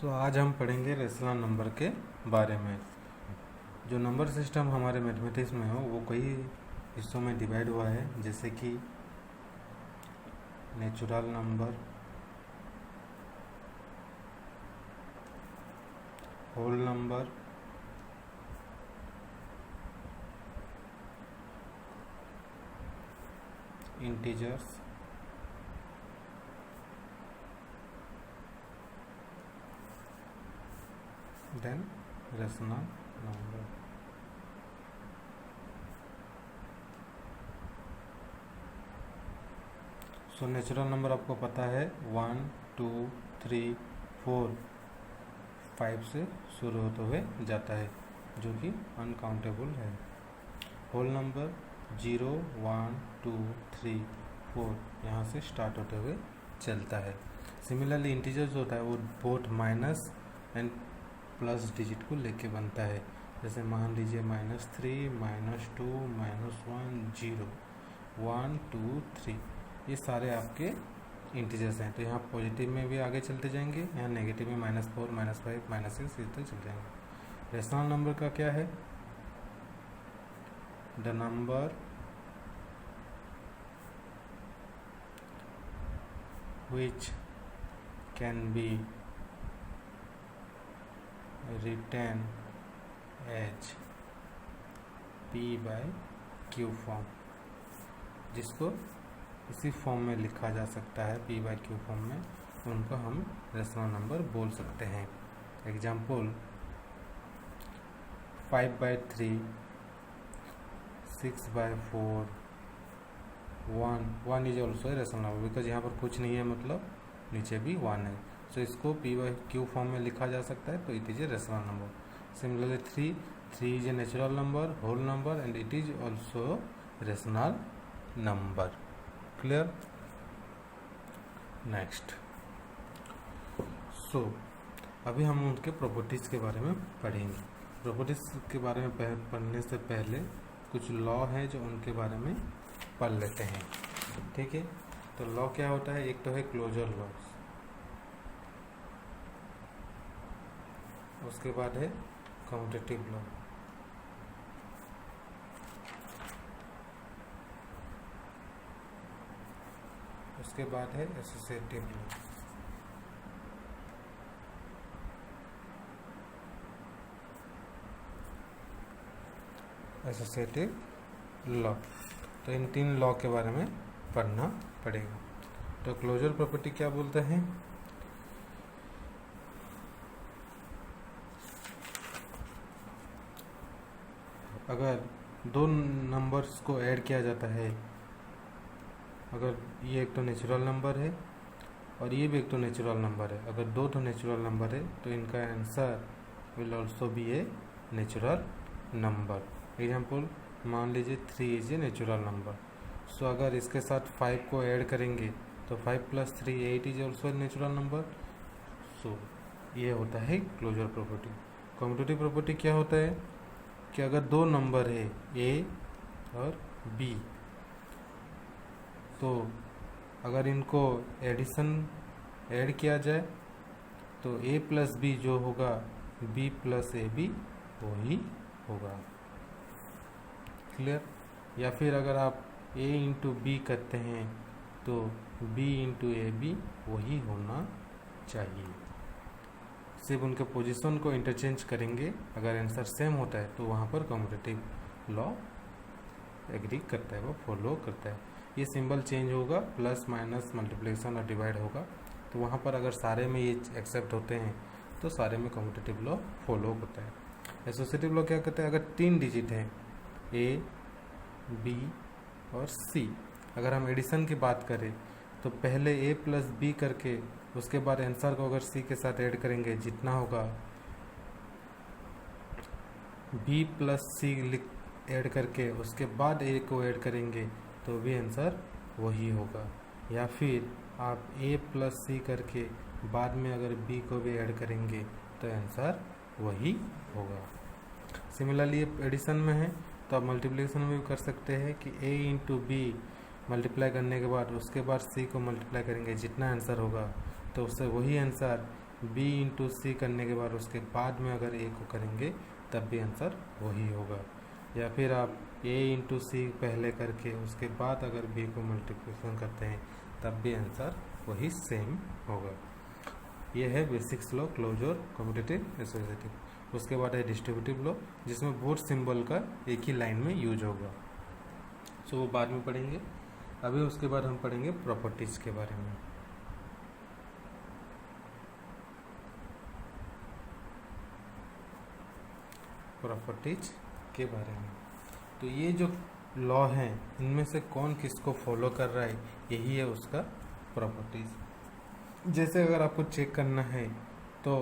आज हम पढ़ेंगे रेशनल नंबर के बारे में। जो नंबर सिस्टम हमारे मैथमेटिक्स में हो वो कई हिस्सों में डिवाइड हुआ है, जैसे कि natural number, whole number, integers, then rational number. So natural number आपको पता है 1, 2, 3, 4, 5 से शुरू होते हुए जाता है, जो कि अनकाउंटेबल है। होल नंबर 0, 1, 2, 3, 4 यहाँ से स्टार्ट होते हुए चलता है। सिमिलरली इंटीजर जो होता है वो both minus and plus digit को लेके बनता है। जैसे मान लीजिए -3, -2, -1, 0, 1, 2, 3, ये सारे आपके इंटीजर्स हैं। तो यहाँ पॉजिटिव में भी आगे चलते जाएंगे, यहाँ नेगेटिव में -4, -5, -6 इस तक चल जाएंगे। रेशनल नंबर का क्या है? The number which can be written as P/Q form, जिसको इसी फॉर्म में लिखा जा सकता है, P/Q फॉर्म में, उनको हम रेशनल नंबर बोल सकते हैं। Example 5/3, 6/4, 1 is also rational number, because यहाँ पर कुछ नहीं है, मतलब नीचे भी 1 है। सो इसको P/Q फॉर्म में लिखा जा सकता है, तो it is a rational number. Similarly 3 is a natural number, whole number, and it is also rational number. Clear? Next, so अभी हम उनके प्रॉपर्टीज़ के बारे में पढ़ेंगे। प्रॉपर्टीज़ के बारे में पढ़ने से पहले कुछ लॉ हैं जो उनके बारे में पढ़ लेते हैं, ठीक है? तो लॉ क्या होता है? एक तो है क्लोजर लॉ, उसके बाद है कम्यूटेटिव लॉ, उसके बाद है एसोसिएटिव लॉ, तो इन 3 लॉ के बारे में पढ़ना पड़ेगा। तो क्लोजर प्रॉपर्टी क्या बोलते हैं? अगर दो नंबर्स को ऐड किया जाता है, अगर ये एक तो नेचुरल नंबर है और ये भी एक तो नेचुरल नंबर है, अगर दो तो नेचुरल नंबर है तो इनका answer will also be A natural number. Example मान लीजिए 3 इज ए नेचुरल नंबर। सो अगर इसके साथ 5 को ऐड करेंगे तो 5 + 3 8 इज ऑल्सो नेचुरल नंबर। सो ये होता है क्लोजर प्रॉपर्टी। कम्यूटेटिव प्रॉपर्टी क्या होता है कि अगर दो नंबर है ए और बी, तो अगर इनको ऐड किया जाए तो a + b जो होगा b + ab वही होगा। क्लियर? या फिर अगर आप a × b करते हैं तो b × ab वही होना चाहिए। सिर्फ उनके पोजीशन को इंटरचेंज करेंगे, अगर आंसर सेम होता है तो वहाँ पर कम्यूटेटिव लॉ एग्री करता है, वो फॉलो करता है। ये सिंबल चेंज होगा, प्लस माइनस मल्टीप्लिकेशन और डिवाइड होगा, तो वहाँ पर अगर सारे में ये एक्सेप्ट होते हैं तो सारे में कम्यूटेटिव लॉ फॉलो होता है। एसोसिएटिव लॉ क्या कहते हैं? अगर 3 डिजिट है ए, बी और सी, अगर हम एडिशन की बात करें तो पहले a + b करके उसके बाद आंसर को अगर c के साथ ऐड करेंगे, जितना होगा b + c ऐड करके उसके बाद a को ऐड करेंगे तो भी आंसर वही होगा। या फिर आप a + c करके बाद में अगर b को भी ऐड करेंगे तो आंसर वही होगा। सिमिलरली एडिशन में है तो आप मल्टीप्लिकेशन में भी कर सकते हैं कि a × b मल्टीप्लाई करने के बाद उसके बाद c को मल्टीप्लाई करेंगे, जितना आंसर होगा तो उससे वही आंसर बी इंटू सी करने के बाद उसके बाद में अगर ए को करेंगे तब भी आंसर वही होगा, या फिर आप ए इंटू सी पहले करके उसके बाद अगर बी को मल्टीप्लिकेशन करते हैं तब भी आंसर वही सेम होगा। ये है basics law closure commutative associative. उसके बाद है डिस्ट्रीब्यूटिव लॉ जिसमें बोथ सिंबल का एक ही लाइन में यूज होगा, सो वो बाद में पढ़ेंगे। अभी उसके बाद हम पढ़ेंगे प्रॉपर्टीज के बारे में। प्रॉपर्टीज के बारे में, तो ये जो लॉ हैं इनमें से कौन किसको फॉलो कर रहा है यही है उसका प्रॉपर्टीज। जैसे अगर आपको चेक करना है तो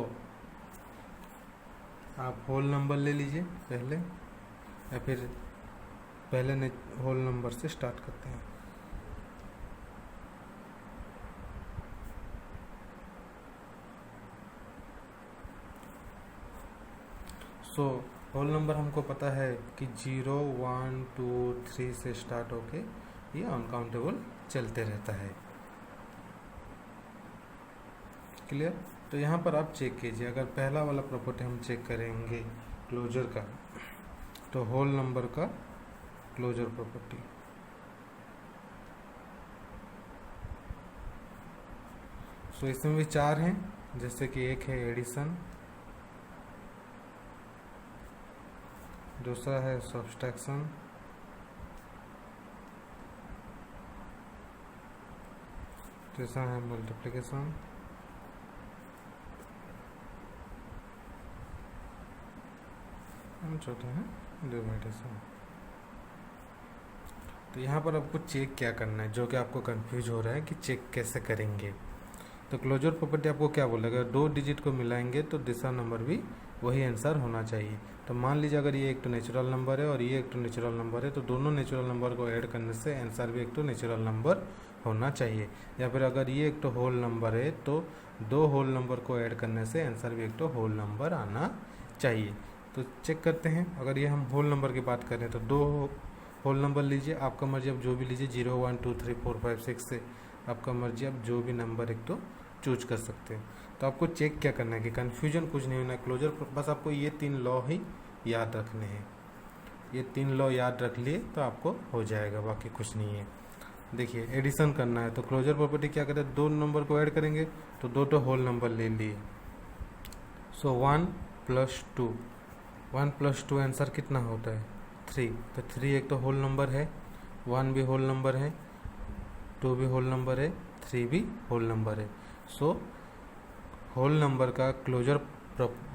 आप होल नंबर ले लीजिए पहले, या फिर पहले होल नंबर से स्टार्ट करते हैं। सो होल नंबर हमको पता है कि 0, 1, 2, 3 से स्टार्ट होके ये अनकाउंटेबल चलते रहता है। क्लियर? तो यहाँ पर आप चेक कीजिए, अगर पहला वाला प्रॉपर्टी हम चेक करेंगे क्लोजर का, तो होल नंबर का क्लोजर प्रॉपर्टी। सो इसमें भी 4 हैं, जैसे कि एक है एडिशन, दूसरा है सब्सट्रैक्शन, तीसरा है मल्टीप्लिकेशन, चौथा है डिवाइडेशन। तो यहाँ पर आपको चेक क्या करना है, जो कि आपको कंफ्यूज हो रहा है कि चेक कैसे करेंगे। तो क्लोजर प्रॉपर्टी आपको क्या बोलेगा, 2 डिजिट को मिलाएंगे तो दूसरा नंबर भी वही आंसर होना चाहिए। तो मान लीजिए अगर ये एक तो नेचुरल नंबर है और ये एक तो नेचुरल नंबर है, तो दोनों नेचुरल नंबर को ऐड करने से आंसर भी एक तो नेचुरल नंबर होना चाहिए। या फिर अगर ये एक तो होल नंबर है तो 2 होल नंबर को ऐड करने से आंसर भी एक तो होल नंबर आना चाहिए। तो चेक करते हैं, अगर ये हम होल नंबर की बात करें तो 2 होल नंबर लीजिए, आपका मर्जी आप जो भी लीजिए, 0, 1, 2, 3, 4, 5, 6 से आपका मर्जी, आप जो भी नंबर एक तो चूज कर सकते हैं। तो आपको चेक क्या करना है कि कन्फ्यूजन कुछ नहीं होना है। क्लोजर बस आपको ये 3 लॉ ही याद रखने हैं, ये 3 लॉ याद रख लिए तो आपको हो जाएगा, बाकी कुछ नहीं है। देखिए एडिशन करना है तो क्लोजर प्रॉपर्टी क्या करते हैं, 2 नंबर को ऐड करेंगे तो 2 होल नंबर ले लिए। सो 1 + 2, 1 + 2 आंसर कितना होता है 3। तो 3 एक तो होल नंबर है, 1 भी होल नंबर है, 2 भी होल नंबर है, 3 भी होल नंबर है। सो होल नंबर का closure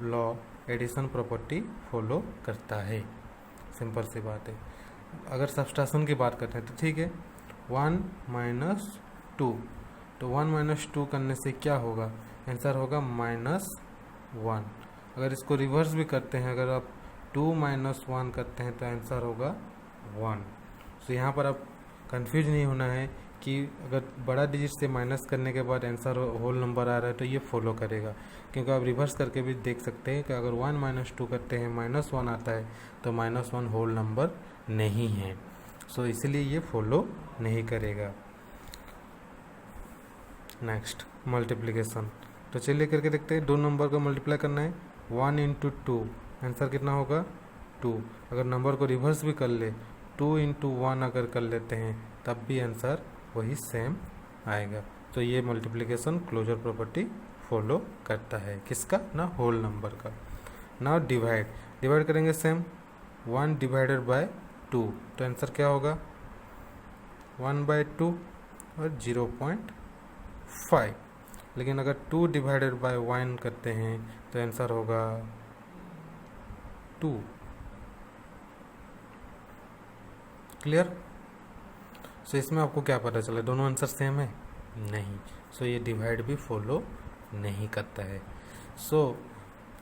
law addition property follow करता है, सिंपल सी बात है। अगर सब्सट्रैक्शन की बात करते हैं तो ठीक है, 1 - 2, तो 1 - 2 करने से क्या होगा, आंसर होगा -1। अगर इसको रिवर्स भी करते हैं, अगर आप 2 - 1 करते हैं तो आंसर होगा 1। तो यहाँ पर आप कंफ्यूज नहीं होना है कि अगर बड़ा डिजिट से माइनस करने के बाद आंसर होल नंबर आ रहा है तो ये फॉलो करेगा, क्योंकि आप रिवर्स करके भी देख सकते हैं कि अगर 1 - 2 करते हैं -1 आता है तो -1 होल नंबर नहीं है। सो इसलिए ये फॉलो नहीं करेगा। नेक्स्ट मल्टीप्लिकेशन, तो चलिए करके देखते हैं। 2 नंबर को मल्टीप्लाई करना है, 1 × 2 आंसर कितना होगा 2। अगर नंबर को रिवर्स भी कर ले, 2 × 1 अगर कर लेते हैं तब भी आंसर वही सेम आएगा। तो ये मल्टीप्लिकेशन क्लोजर प्रॉपर्टी फॉलो करता है, किसका ना, होल नंबर का। ना डिवाइड करेंगे सेम, 1 / 2 तो आंसर क्या होगा 1/2 और 0.5। लेकिन अगर 2 / 1 करते हैं तो आंसर होगा 2। क्लियर? सो इसमें आपको क्या पता चला, दोनों आंसर सेम है? नहीं। सो ये डिवाइड भी फॉलो नहीं करता है। सो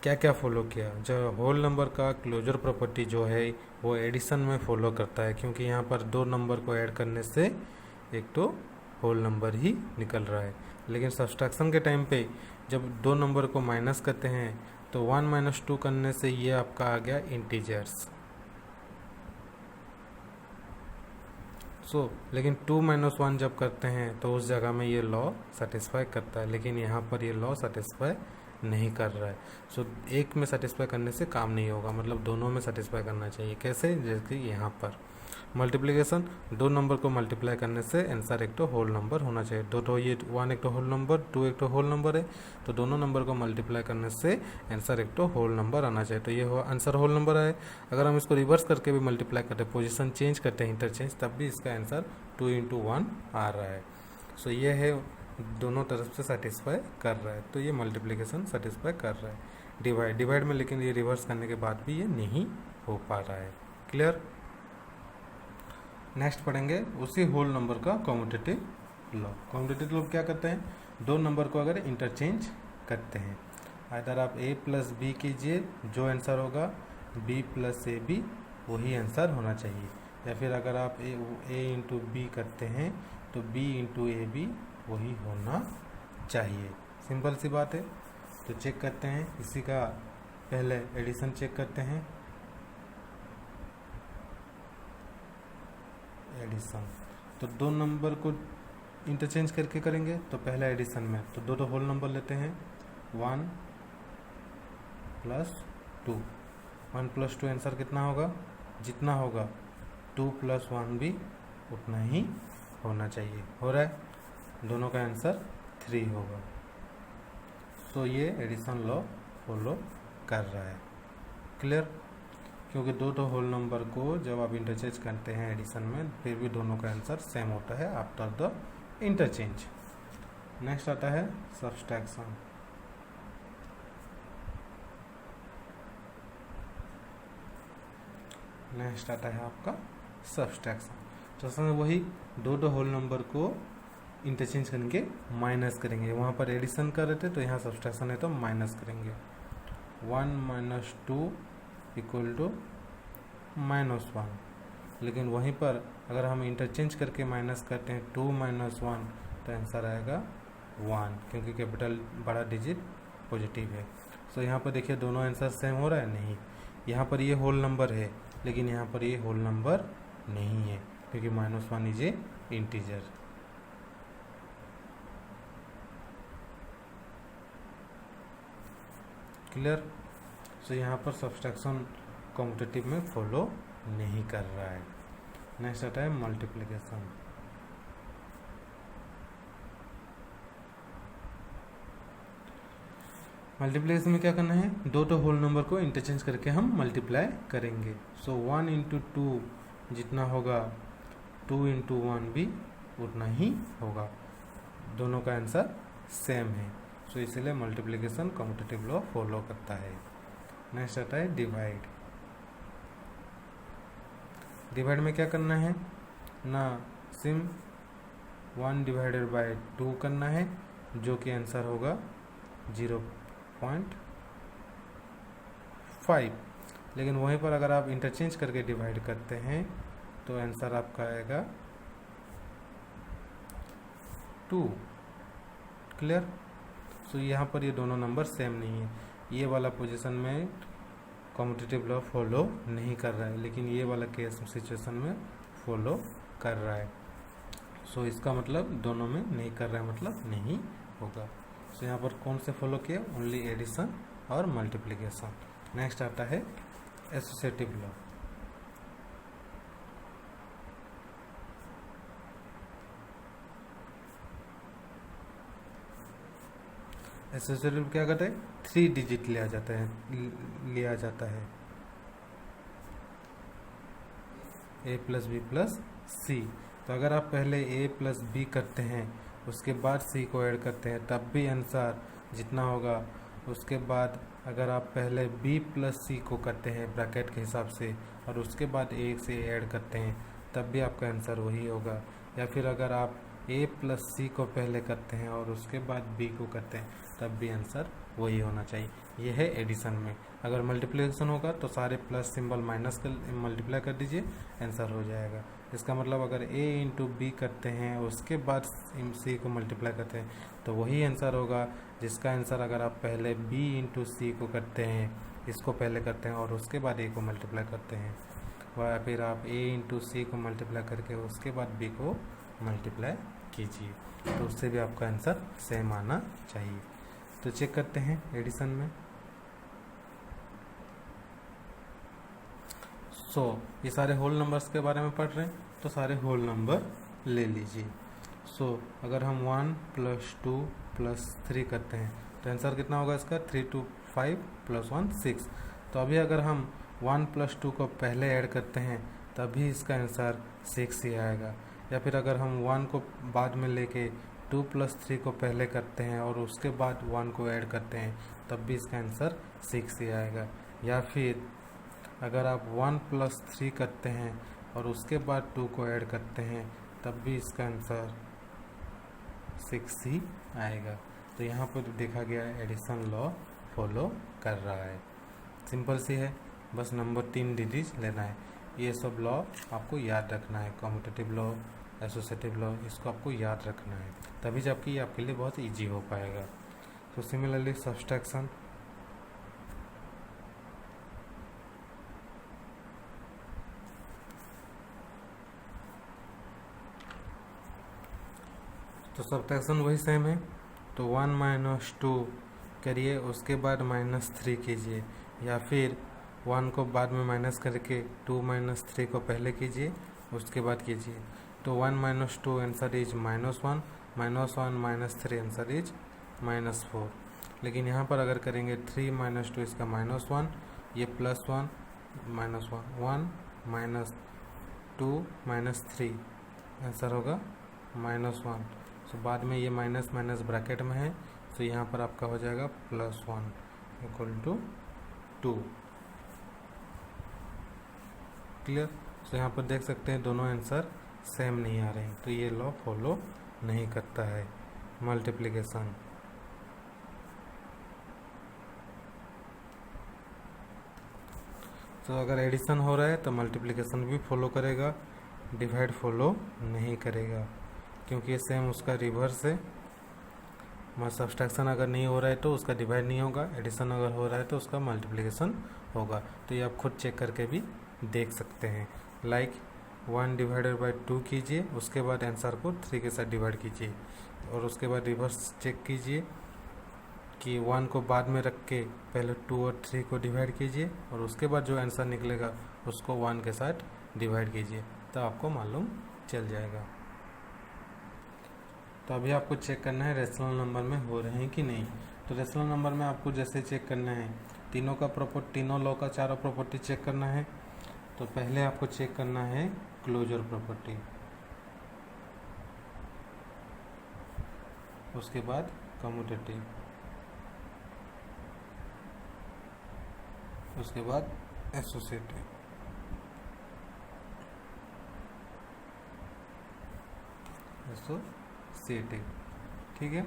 क्या क्या फॉलो किया, जो होल नंबर का क्लोजर प्रॉपर्टी जो है वो एडिशन में फॉलो करता है, क्योंकि यहाँ पर 2 नंबर को ऐड करने से एक तो होल नंबर ही निकल रहा है। लेकिन सब्सट्रैक्शन के टाइम पे जब 2 नंबर को माइनस करते हैं तो 1 - 2 करने से ये आपका आ गया इंटीजर्स। लेकिन 2 - 1 जब करते हैं तो उस जगह में ये लॉ सेटिस्फाई करता है, लेकिन यहाँ पर ये लॉ सेटिस्फाई नहीं कर रहा है। सो एक में सेटिस्फाई करने से काम नहीं होगा, मतलब दोनों में सेटिस्फाई करना चाहिए। कैसे? जैसे यहाँ पर मल्टीप्लिकेशन, दो नंबर को मल्टीप्लाई करने से आंसर एक तो होल नंबर होना चाहिए। दो तो ये 1 एक तो होल नंबर, 2 एक तो होल नंबर है, तो दोनों नंबर को मल्टीप्लाई करने से आंसर एक तो होल नंबर आना चाहिए। तो ये आंसर होल नंबर है। अगर हम इसको रिवर्स करके भी मल्टीप्लाई करते हैं, पोजीशन चेंज करते हैं, इंटरचेंज, तब भी इसका आंसर 2 × 1 आ रहा है। सो ये है दोनों तरफ से सेटिस्फाई कर रहा है, तो ये मल्टीप्लिकेशन सेटिस्फाई कर रहा है। डिवाइड में लेकिन ये रिवर्स करने के बाद भी ये नहीं हो पा रहा है। क्लियर? नेक्स्ट पढ़ेंगे उसी होल नंबर का कॉम्यूटेटिव लॉ। कॉम्यूटेटिव लॉ क्या करते हैं? दो नंबर को अगर इंटरचेंज करते हैं, इधर आप a + b कीजिए, जो आंसर होगा b + ab वही आंसर होना चाहिए। या फिर अगर आप a × b करते हैं तो b × ab वही होना चाहिए। सिंपल सी बात है। तो चेक करते हैं, इसी का पहले एडिशन चेक करते हैं। एडिशन तो दो नंबर को इंटरचेंज करके करेंगे, तो पहला एडिशन में तो दो होल नंबर लेते हैं। 1 + 2, 1 + 2 आंसर कितना होगा? जितना होगा 2 + 1 भी उतना ही होना चाहिए। हो रहा है? दोनों का आंसर 3 होगा। सो ये एडिशन लॉ फॉलो कर रहा है। क्लियर? क्योंकि दो होल नंबर को जब आप इंटरचेंज करते हैं एडिशन में, फिर भी दोनों का आंसर सेम होता है आफ्टर द इंटरचेंज। नेक्स्ट आता है सब्सट्रैक्शन। नेक्स्ट आता है आपका सब्सट्रैक्शन। तो असल में वही दो होल नंबर को इंटरचेंज करेंगे, माइनस करेंगे। वहाँ पर एडिशन कर रहे थे तो यहाँ सब्सट्रैक्शन है तो माइनस करेंगे। 1 - 2 = -1। लेकिन वहीं पर अगर हम इंटरचेंज करके माइनस करते हैं 2 - 1 तो आंसर आएगा 1, क्योंकि कैपिटल बड़ा डिजिट पॉजिटिव है। सो यहाँ पर देखिए दोनों आंसर सेम हो रहा है? नहीं। यहाँ पर ये होल नंबर है, लेकिन यहाँ पर ये होल नंबर नहीं है, क्योंकि -1 इज ए इंटीजर। क्लियर? सो यहाँ पर सब्सट्रैक्शन कॉम्यूटेटिव में फॉलो नहीं कर रहा है। नेक्स्ट आता है मल्टीप्लिकेशन। मल्टीप्लिकेशन में क्या करना है? दो होल नंबर को इंटरचेंज करके हम मल्टीप्लाई करेंगे। सो 1 × 2 जितना होगा 2 × 1 भी उतना ही होगा। दोनों का आंसर सेम है। सो इसलिए मल्टीप्लिकेशन कॉम्यूटेटिव लॉ फॉलो करता है। नेक्स्ट आता है डिवाइड। डिवाइड में क्या करना है? ना सिम 1 / 2 करना है, जो कि आंसर होगा 0.5। लेकिन वहीं पर अगर आप इंटरचेंज करके डिवाइड करते हैं तो आंसर आपका आएगा 2। क्लियर? सो यहाँ पर ये दोनों नंबर सेम नहीं है। ये वाला पोजीशन में कॉम्यूटेटिव लॉ फॉलो नहीं कर रहा है, लेकिन ये वाला केस सिचुएशन में फॉलो कर रहा है। सो इसका मतलब दोनों में नहीं कर रहा है, मतलब नहीं होगा। सो यहाँ पर कौन से फॉलो किए? ओनली एडिशन और मल्टीप्लिकेशन। नेक्स्ट आता है एसोसिएटिव लॉ। एसोसिएटिव क्या करता है? 3 डिजिट लिया जाता है a + b + c। तो अगर आप पहले a + b करते हैं, उसके बाद c को ऐड करते हैं, तब भी आंसर जितना होगा। उसके बाद अगर आप पहले b + c को करते हैं ब्रैकेट के हिसाब से, और उसके बाद a से ऐड करते हैं, तब भी आपका आंसर वही होगा। या फिर अगर आप a + c को पहले करते हैं और उसके बाद b को करते हैं, तब भी आंसर वही होना चाहिए। ये है एडिशन में। अगर मल्टीप्लिकेशन होगा तो सारे प्लस सिंबल माइनस कर मल्टीप्लाई कर दीजिए, आंसर हो जाएगा। इसका मतलब अगर a × b करते हैं उसके बाद c को मल्टीप्लाई करते हैं तो वही आंसर होगा, जिसका आंसर अगर आप पहले b × c को करते हैं, इसको पहले करते हैं और उसके बाद a को मल्टीप्लाई करते हैं, या फिर आप a × c को मल्टीप्लाई करके उसके बाद b को मल्टीप्लाई कीजिए, तो उससे भी आपका आंसर सेम आना चाहिए। तो चेक करते हैं एडिशन में। ये सारे होल नंबर्स के बारे में पढ़ रहे हैं, तो सारे होल नंबर ले लीजिए। अगर हम 1 + 2 + 3 करते हैं तो आंसर कितना होगा इसका? 3 2 5 + 1 6। तो अभी अगर हम 1 + 2 को पहले ऐड करते हैं तभी इसका आंसर 6 ही आएगा। या फिर अगर हम 1 को बाद में लेके 2 + 3 को पहले करते हैं और उसके बाद 1 को ऐड करते हैं तब भी इसका आंसर 6 ही आएगा। या फिर अगर आप 1 + 3 करते हैं और उसके बाद 2 को ऐड करते हैं तब भी इसका आंसर 6 ही आएगा। तो यहाँ पर देखा गया एडिशन लॉ फॉलो कर रहा है। सिंपल सी है, बस नंबर 3 डिजिट लेना है। ये सब लॉ आपको याद रखना है, कम्यूटेटिव लॉ, एसोसिएटिव लॉ, इसको आपको याद रखना है, तभी जबकि ये आपके लिए बहुत इजी हो पाएगा। तो सिमिलरली सब्सट्रैक्शन, तो सब्ट्रैक्शन वही सेम है। तो 1 - 2 करिए, उसके बाद -3 कीजिए, या फिर 1 को बाद में माइनस करके 2 - 3 को पहले कीजिए, उसके बाद कीजिए। तो 1 - 2 आंसर इज -1, -1 - 3 आंसर इज -4। लेकिन यहाँ पर अगर करेंगे 3 - 2 इसका -1, ये +1 -1 1 -2 -3 आंसर होगा -1। तो बाद में ये माइनस माइनस ब्रैकेट में है, तो यहाँ पर आपका हो जाएगा +1 = 2। क्लियर? तो यहाँ पर देख सकते हैं दोनों आंसर सेम नहीं आ रहे हैं, तो ये लॉ फॉलो नहीं करता है मल्टीप्लिकेशन। तो अगर एडिशन हो रहा है तो मल्टीप्लिकेशन भी फॉलो करेगा, डिवाइड फॉलो नहीं करेगा, क्योंकि ये सेम उसका रिवर्स है। सब्सट्रैक्शन अगर नहीं हो रहा है तो उसका डिवाइड नहीं होगा, एडिशन अगर हो रहा है तो उसका मल्टीप्लिकेशन होगा। तो ये आप खुद चेक करके भी देख सकते हैं। लाइक 1 / 2 कीजिए, उसके बाद आंसर को 3 के साथ डिवाइड कीजिए, और उसके बाद रिवर्स चेक कीजिए कि 1 को बाद में रख के पहले 2 और 3 को डिवाइड कीजिए, और उसके बाद जो आंसर निकलेगा उसको 1 के साथ डिवाइड कीजिए, तो आपको मालूम चल जाएगा। तो अभी आपको चेक करना है रेशनल नंबर में हो रहे हैं कि नहीं। तो रेशनल नंबर में आपको जैसे चेक करना है, तीनों लॉ का चारों प्रॉपर्टी चेक करना है। तो पहले आपको चेक करना है क्लोजर प्रॉपर्टी, उसके बाद कम्यूटेटिव, उसके बाद एसोसिएटिव, ठीक है।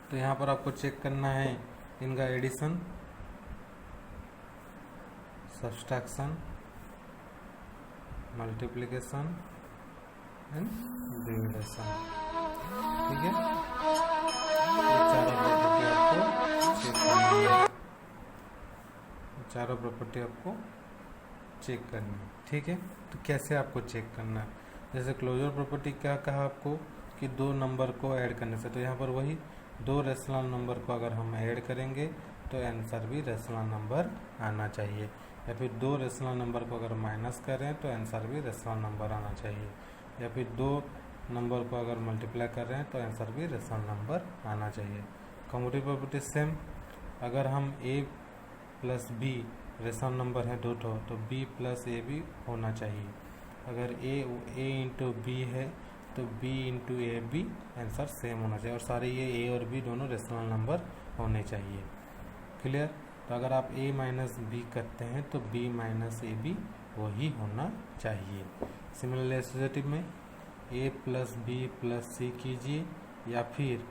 तो यहाँ पर आपको चेक करना है इनका एडिशन, सब्सट्रैक्शन, मल्टीप्लिकेशन एंड डिविडेशन, ठीक है। चारों प्रॉपर्टी आपको चेक करनी है, ठीक है। तो कैसे आपको चेक करना है? जैसे क्लोजर प्रॉपर्टी क्या कहा आपको कि 2 नंबर को ऐड करने से, तो यहाँ पर वही 2 रेशनल नंबर को अगर हम ऐड करेंगे तो आंसर भी रेशनल नंबर आना चाहिए, या फिर 2 रेशनल नंबर को अगर माइनस करें तो आंसर भी रेशनल नंबर आना चाहिए, या फिर 2 नंबर को अगर मल्टीप्लाई कर रहे हैं तो आंसर भी रेशनल नंबर आना चाहिए। कम्यूटेटिव प्रॉपर्टी सेम, अगर हम a + b रेशनल नंबर है 2 तो b + a भी होना चाहिए। अगर a × b है तो b × a भी आंसर सेम होना चाहिए, और सारे ये a और b दोनों रेशनल नंबर होने चाहिए। क्लियर? तो अगर आप a - b करते हैं तो b - a भी वही होना चाहिए। सिमिलरली एसोसिएटिव में a + b + c कीजिए, या फिर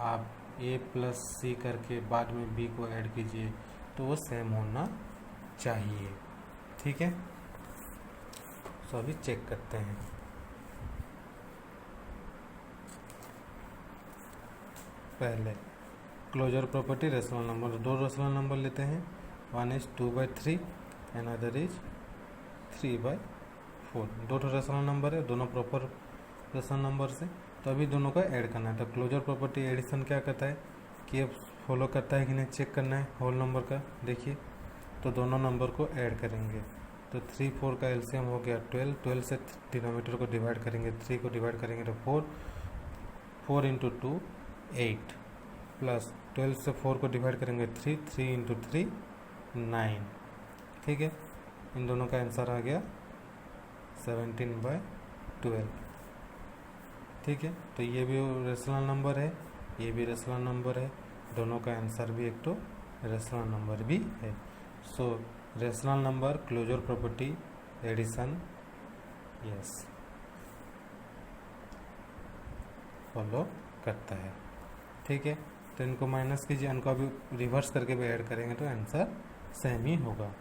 आप a + c करके बाद में b को ऐड कीजिए, तो वो सेम होना चाहिए, ठीक है। तो अभी चेक करते हैं। पहले closure property rational number, 2 rational number लेते हैं, 1 is 2/3 and other is 3/4। 2 rational number है, दोनों प्रॉपर रेशनल नंबर से तो अभी दोनों को ऐड करना है। तो क्लोजर प्रॉपर्टी एडिशन क्या करता है कि अब फॉलो करता है कि नहीं चेक करना है होल नंबर का। देखिए तो दोनों नंबर को ऐड करेंगे तो 3 4 का एलसीएम हो गया 12, 12 से डिनोमीटर को डिवाइड करेंगे, 3 को डिवाइड करेंगे तो 4, 4 इंटू 2 8 प्लस 12 से 4 को डिवाइड करेंगे 3, 3 इंटू 3 9। ठीक है, इन दोनों का आंसर आ गया 17/12। ठीक है, तो ये भी रेशनल नंबर है, ये भी रेशनल नंबर है, दोनों का आंसर भी एक तो रेशनल नंबर भी है। So rational number closure property addition yes follow करता है। ठीक है, तो इनको माइनस कीजिए, इनको अभी रिवर्स करके भी ऐड करेंगे तो आंसर सेम ही होगा।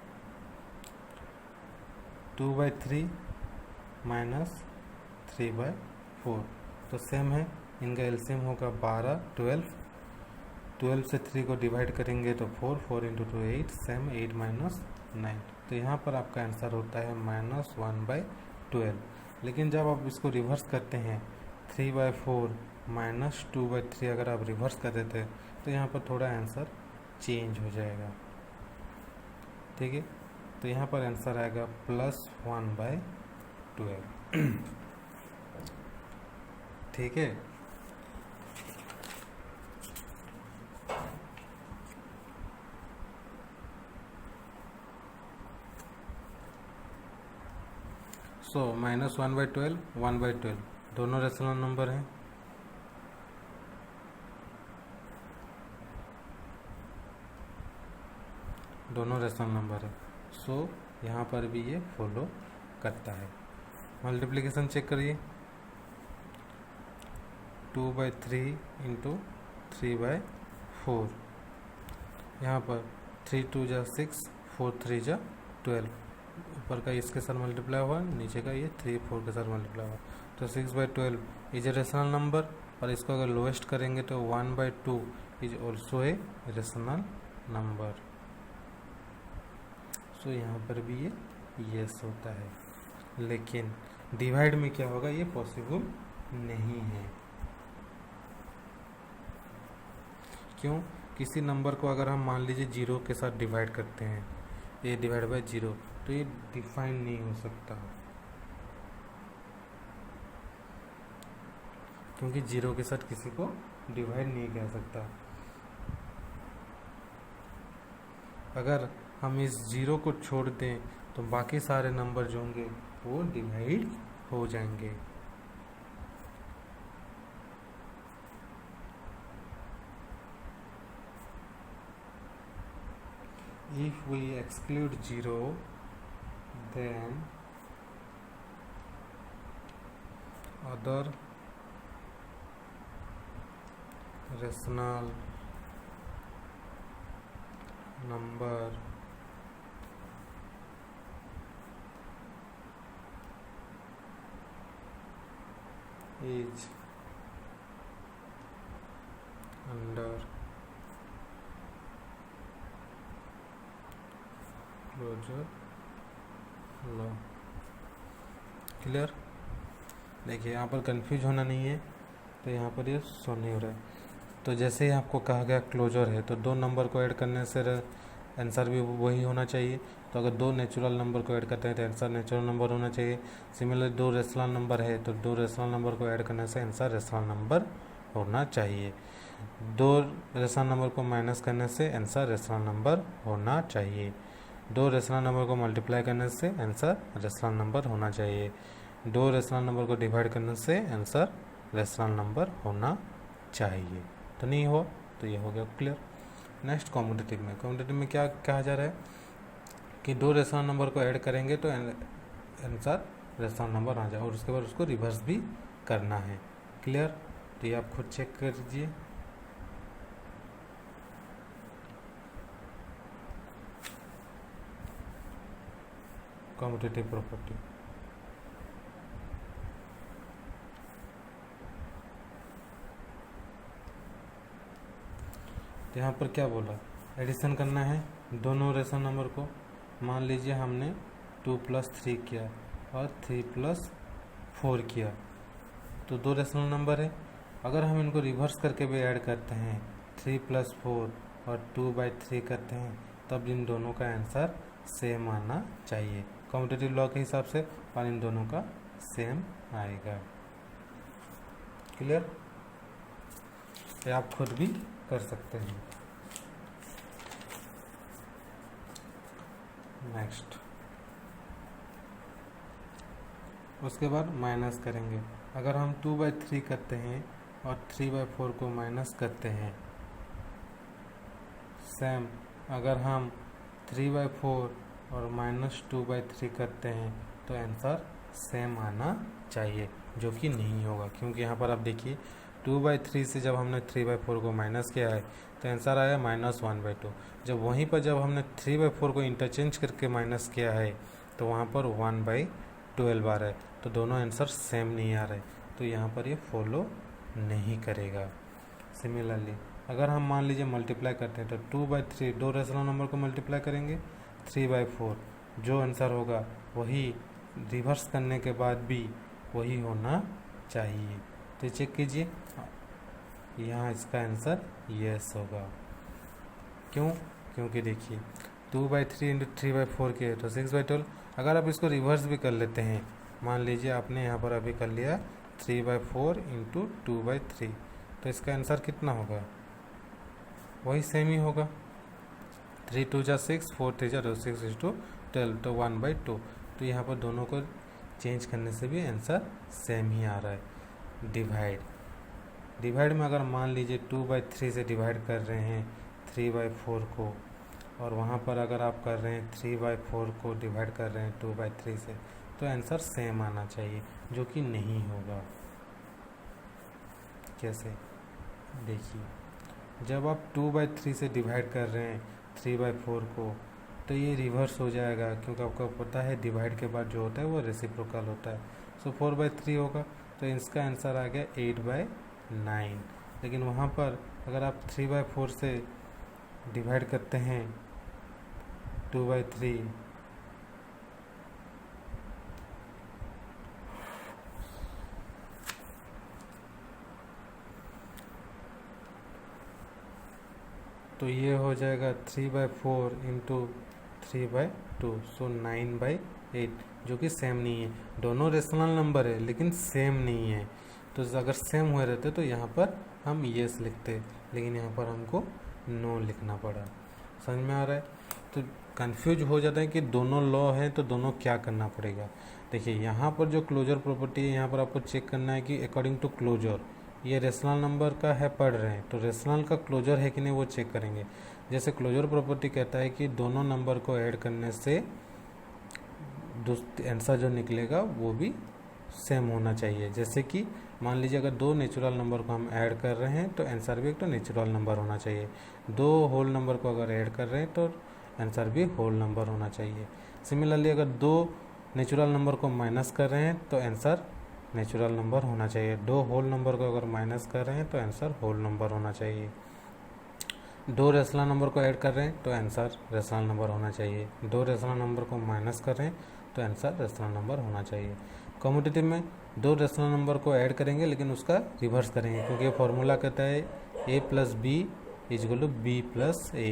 2/3 माइनस 3/4 तो सेम है, इनका एलसीएम होगा 12, 12, 12 से 3 को डिवाइड करेंगे तो 4, 4 इंटू 2 8, सेम 8 माइनस 9। तो यहाँ पर आपका आंसर होता है -1/12। लेकिन जब आप इसको रिवर्स करते हैं 3/4 माइनस 2/3 अगर आप रिवर्स कर देते हैं तो यहाँ पर थोड़ा आंसर चेंज हो जाएगा। ठीक है, तो यहाँ पर आंसर आएगा +1/12। ठीक है, सो -1/12, 1/12 दोनों रेशनल नंबर हैं। दोनों रेशनल नंबर है, सो यहाँ पर भी ये फॉलो करता है। मल्टीप्लिकेशन चेक करिए, 2/3 इंटू 3/4, यहाँ पर 3 2 जा 6, 4 3 जा 12, ऊपर का इसके साथ मल्टीप्लाई हुआ, नीचे का ये 3 4 के साथ मल्टीप्लाई हुआ, तो 6/12 इज ए रेशनल नंबर। और इसको अगर लोएस्ट करेंगे तो 1/2 is also a rational number. So यहाँ पर भी ये यस होता है, लेकिन डिवाइड में क्या होगा ये पॉसिबल नहीं है। क्यों? किसी नंबर को अगर हम मान लीजिए 0 के साथ डिवाइड करते हैं, a डिवाइड बाई 0, तो ये डिफाइन नहीं हो सकता, क्योंकि 0 के साथ किसी को डिवाइड नहीं किया सकता। अगर हम इस 0 को छोड़ दें तो बाकी सारे नंबर जो होंगे वो डिवाइड हो जाएंगे। If we exclude 0, then other rational number is under closure law. Clear? देखिए यहाँ पर कंफ्यूज होना नहीं है, तो यहाँ पर ये शो नहीं हो रहा है। तो जैसे ही आपको कहा गया क्लोजर है तो दो नंबर को ऐड करने से आंसर भी वही होना चाहिए। तो अगर दो नेचुरल नंबर को ऐड करते हैं तो आंसर नेचुरल नंबर होना चाहिए। सिमिलरली दो रेशनल नंबर है तो दो रेशनल नंबर को ऐड करने से आंसर रेशनल नंबर होना चाहिए। दो रेशनल नंबर को माइनस करने से आंसर रेशनल नंबर होना चाहिए। दो रेशनल नंबर को मल्टीप्लाई करने से आंसर रेशनल नंबर होना चाहिए। दो रेशनल नंबर को डिवाइड करने से आंसर रेशनल नंबर होना चाहिए। तो नहीं हो तो ये हो गया क्लियर। नेक्स्ट कॉम्पिटिटिव में क्या कहा जा रहा है कि दो रेशनल नंबर को ऐड करेंगे तो आंसर रेशनल नंबर आ जाए और उसके बाद उसको रिवर्स भी करना है। क्लियर? तो ये आप खुद चेक कर लीजिए। कॉम्पिटिटिव प्रॉपर्टी तो यहाँ पर क्या बोला, एडिशन करना है दोनों रेशनल नंबर को। मान लीजिए हमने 2 + 3 किया और 3 + 4 किया, तो 2 रेशनल नंबर है। अगर हम इनको रिवर्स करके भी ऐड करते हैं 3 + 4 और 2/3 करते हैं तब इन दोनों का आंसर सेम आना चाहिए कम्यूटेटिव लॉ के हिसाब से, और इन दोनों का सेम आएगा। क्लियर? ये आप खुद भी कर सकते हैं। नेक्स्ट, उसके बाद माइनस करेंगे। अगर हम 2/3 करते हैं और 3/4 को माइनस करते हैं, सेम अगर हम 3/4 और -2/3 करते हैं तो आंसर सेम आना चाहिए, जो कि नहीं होगा, क्योंकि यहाँ पर आप देखिए 2/3 से जब हमने 3/4 को माइनस किया है तो आंसर आया -1/2। जब वहीं पर जब हमने 3/4 को इंटरचेंज करके माइनस किया है तो वहाँ पर 1/12 आ रहा है, तो दोनों आंसर सेम नहीं आ रहे, तो यहाँ पर ये फॉलो नहीं करेगा। सिमिलरली अगर हम मान लीजिए मल्टीप्लाई करते हैं तो 2/3 दो रेशनल नंबर को मल्टीप्लाई करेंगे 3/4, जो आंसर होगा वही रिवर्स करने के बाद भी वही होना चाहिए। तो चेक कीजिए, यहाँ इसका आंसर यस होगा। क्यों? क्योंकि देखिए 2/3 × 3/4 के तो 6/12। अगर आप इसको रिवर्स भी कर लेते हैं, मान लीजिए आपने यहाँ पर अभी कर लिया 3/4 × 2/3, तो इसका आंसर कितना होगा? वही सेम ही होगा। 3 × 2 = 6, 4 × 3 = 6 × 12, तो 1/2। तो यहाँ पर दोनों को चेंज करने से भी आंसर सेम ही आ रहा है। डिवाइड में अगर मान लीजिए 2/3 से डिवाइड कर रहे हैं 3/4 को, और वहाँ पर अगर आप कर रहे हैं 3/4 को डिवाइड कर रहे हैं 2/3 से, तो आंसर सेम आना चाहिए, जो कि नहीं होगा। कैसे? देखिए, जब आप 2/3 से डिवाइड कर रहे हैं 3/4 को तो ये रिवर्स हो जाएगा, क्योंकि आपको पता है डिवाइड के बाद जो होता है वो रेसिप्रोकल होता है। सो 4/3 होगा, तो इसका आंसर आ गया 8/9। लेकिन वहाँ पर अगर आप 3/4 से डिवाइड करते हैं 2/3, तो ये हो जाएगा 3/4 × 3/2, सो 9/8, जो कि सेम नहीं है। दोनों रेशनल नंबर है लेकिन सेम नहीं है, तो अगर सेम हुए रहते तो यहाँ पर हम यस लिखते, लेकिन यहाँ पर हमको नो लिखना पड़ा। समझ में आ रहा है? तो कंफ्यूज हो जाता है कि दोनों लॉ है तो दोनों क्या करना पड़ेगा। देखिए, यहाँ पर जो क्लोजर प्रॉपर्टी है, यहाँ पर आपको चेक करना है कि अकॉर्डिंग टू क्लोजर ये रेशनल नंबर का है पढ़ रहे हैं, तो रेशनल का क्लोजर है कि नहीं वो चेक करेंगे। जैसे क्लोजर प्रॉपर्टी कहता है कि दोनों नंबर को ऐड करने से आंसर जो निकलेगा वो भी सेम होना चाहिए। जैसे कि मान लीजिए अगर 2 नेचुरल नंबर को हम ऐड कर रहे हैं तो आंसर भी एक तो नेचुरल नंबर होना चाहिए। 2 होल नंबर को अगर ऐड कर रहे हैं तो आंसर भी होल नंबर होना चाहिए। सिमिलरली अगर 2 नेचुरल नंबर को माइनस कर रहे हैं तो आंसर नेचुरल नंबर होना चाहिए। 2 होल नंबर को अगर माइनस कर रहे हैं तो आंसर होल नंबर होना चाहिए। 2 रेशनल नंबर को ऐड कर रहे हैं तो आंसर रेशनल नंबर होना चाहिए। 2 रेशनल नंबर को माइनस कर रहे हैं तो आंसर रेशनल नंबर होना चाहिए। कम्यूटेटिव में 2 रेशनल नंबर को ऐड करेंगे लेकिन उसका रिवर्स करेंगे, क्योंकि ये फॉर्मूला कहता है a + b = b + a,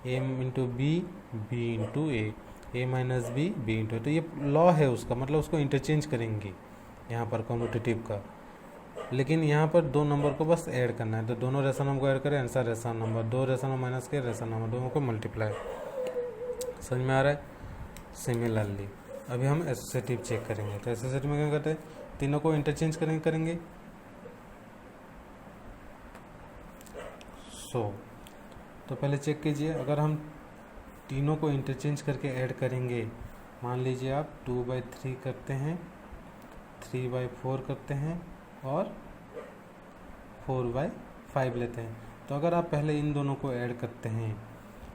a × b, b × a, a - b, b × a। तो ये लॉ है उसका, मतलब उसको इंटरचेंज करेंगे यहाँ पर कम्यूटेटिव का। लेकिन यहाँ पर 2 नंबर को बस ऐड करना है, तो दोनों रेशनल नंबर को ऐड करें, answer rational number. 2 rational minus के रेशनल नंबर, दोनों को मल्टीप्लाई। समझ में आ रहा है? सिमिलरली अभी हम एसोसिएटिव चेक करेंगे। तो एसोसिएटिव में क्या करते हैं, तीनों को इंटरचेंज करेंगे। तो पहले चेक कीजिए, अगर हम तीनों को इंटरचेंज करके ऐड करेंगे, मान लीजिए आप 2/3 करते हैं, 3/4 करते हैं और 4/5 लेते हैं। तो अगर आप पहले इन दोनों को ऐड करते हैं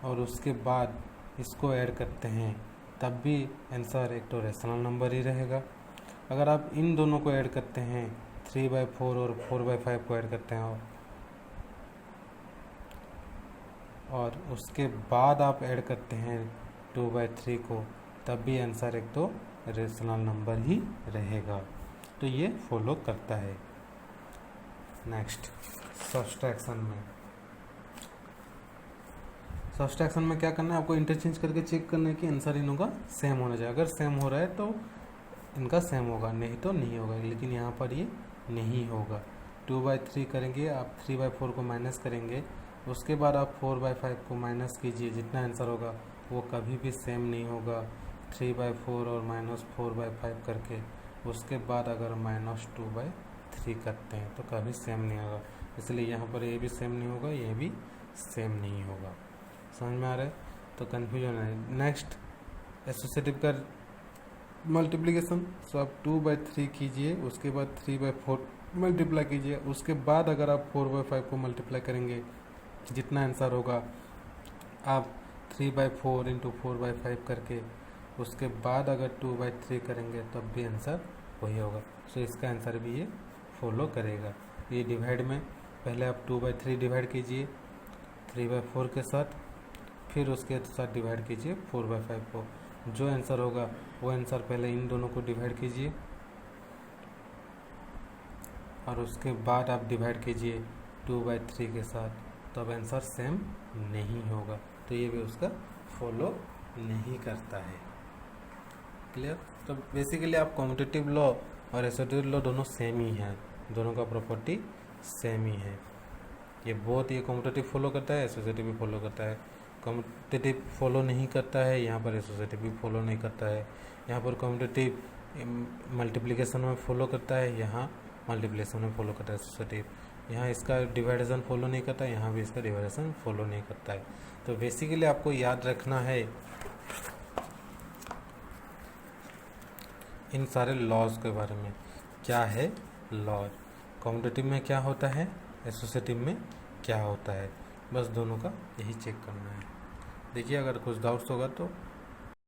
और उसके बाद इसको ऐड करते हैं, तब भी आंसर एक तो रेशनल नंबर ही रहेगा। अगर आप इन दोनों को ऐड करते हैं 3/4 और 4/5 को ऐड करते हैं और उसके बाद आप ऐड करते हैं 2/3 को, तब भी आंसर एक तो रेशनल नंबर ही रहेगा। तो ये फॉलो करता है। नेक्स्ट सब्सट्रैक्शन में क्या करना है आपको, इंटरचेंज करके चेक करना है कि आंसर इन होगा सेम होना चाहिए। अगर सेम हो रहा है तो इनका सेम होगा, नहीं तो नहीं होगा। लेकिन यहाँ पर ये नहीं होगा। 2/3 करेंगे आप, 3/4 को माइनस करेंगे, उसके बाद आप 4/5 को माइनस कीजिए, जितना आंसर होगा वो कभी भी सेम नहीं होगा। 3/4 और -4/5 करके उसके बाद अगर -2/3 करते हैं तो कभी सेम नहीं होगा। इसलिए यहाँ पर ये भी सेम नहीं होगा, ये भी सेम नहीं होगा। समझ में आ रहा है? तो कन्फ्यूजन है। नेक्स्ट एसोसिएटिव का मल्टीप्लिकेशन। सो आप 2/3 कीजिए, उसके बाद 3/4 मल्टीप्लाई कीजिए, उसके बाद अगर आप 4/5 को मल्टीप्लाई करेंगे, जितना आंसर होगा आप 3/4 इंटू 4/5 करके उसके बाद अगर 2/3 करेंगे तब भी आंसर वही होगा। सो इसका आंसर भी ये फॉलो करेगा। ये डिवाइड में पहले आप 2/3 डिवाइड कीजिए 3/4 के साथ, फिर उसके साथ डिवाइड कीजिए 4/5 को। जो आंसर होगा वो आंसर पहले इन दोनों को डिवाइड कीजिए और उसके बाद आप डिवाइड कीजिए 2/3 के साथ, तब आंसर सेम नहीं होगा। तो ये भी उसका फॉलो नहीं करता है। क्लियर? तो बेसिकली आप कॉम्पिटिटिव लॉ और एसोसिएटिव लॉ दोनों सेम ही हैं, दोनों का प्रॉपर्टी सेम ही है। ये कॉम्पिटिटिव फॉलो करता है, एसोसिएटिव भी फॉलो करता है। कॉम्पिटिटिव फॉलो नहीं करता है, यहाँ पर एसोसिएटिव भी फॉलो नहीं करता है। यहाँ पर कॉम्पिटिटिव मल्टीप्लिकेशन में फॉलो करता है, यहाँ मल्टीप्लिकेशन में फॉलो करता है एसोसिएटिव। यहाँ इसका डिवाइडेशन फॉलो नहीं करता है, यहाँ भी इसका डिवाइडेशन फॉलो नहीं करता है। तो बेसिकली आपको याद रखना है इन सारे लॉज के बारे में। क्या है लॉज, कॉम्पिटिटिव में क्या होता है, एसोसिएटिव में क्या होता है, बस दोनों का यही चेक करना है। देखिए अगर कुछ डाउट्स होगा तो